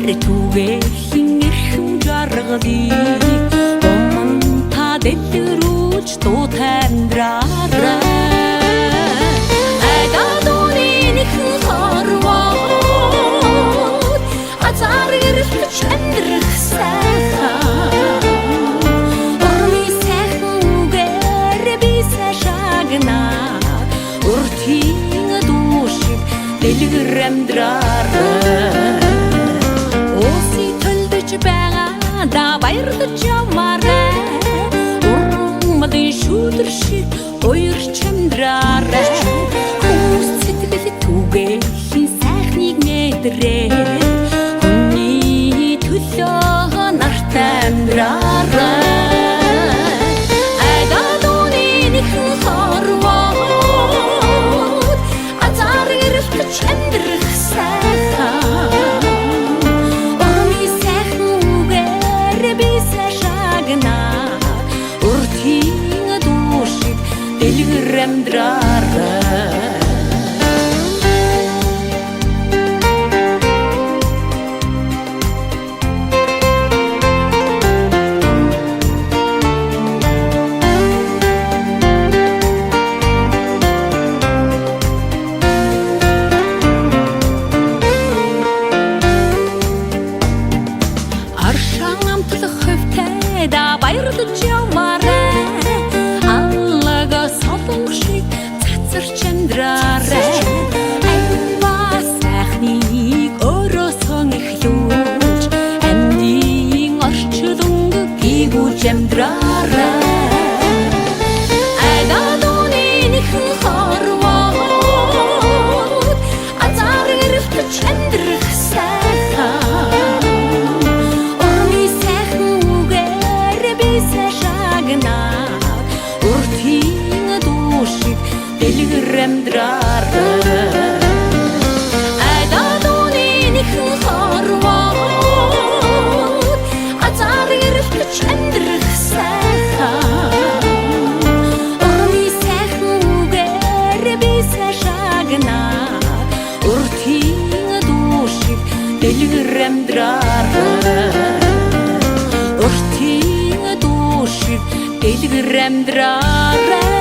түгээ хингэрхэн жаргалыг гомон та дэлгэрүүлж дуу тамдраарай айдадууны нэхэн хорвоод азар ирэлтэж амьдрах сайхан орны сайхан үгээр би сайшаагнаа уртын дуу шиг дэлгэр амьдраарай да баярлаж явмаарай урмадын шүдэр шиг уярч амьдраарай хүмүүс сэтгэл түгээ хин сайхныг мэдрээ хүний төлөө нартай амьдраарай айдадууны нэхэн хорвоод азар ирэлтэж амьдрах сайхан уртын дуу шиг дэлгэр амьдраарай да баярлаж явмаарай аллага солонх шиг цацарч амьдраарай аюуба сайхныг өөрөө сонирхлуулж амьдын орчлонг гүйгүүлж амьдраарай айдадууны нэхэн хорвоод азар ирэлтэж амьдрах сайхан уртын дуу шиг дэлгэр амьдраарай айдадууны нэхэн хорвоод азар ирэлтэж амьдрах сайхан орны сайхан үгээр би сайшаагнаа уртын дуу шиг дэлгэр амьдраарай дэлгэр амьдраарай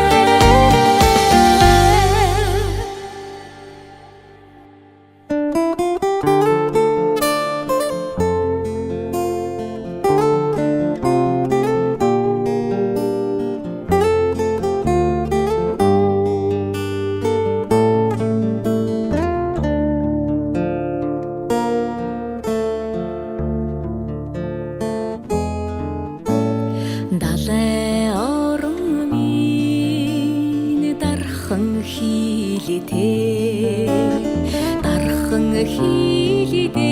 дархан хийлидэ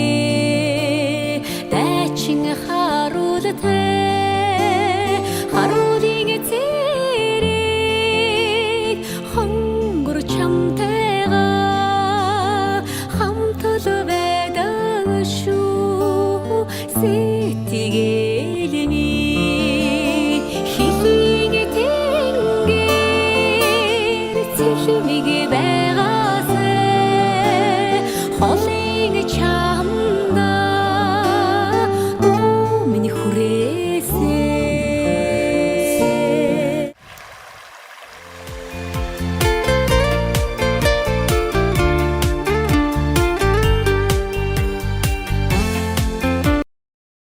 дачин харуултай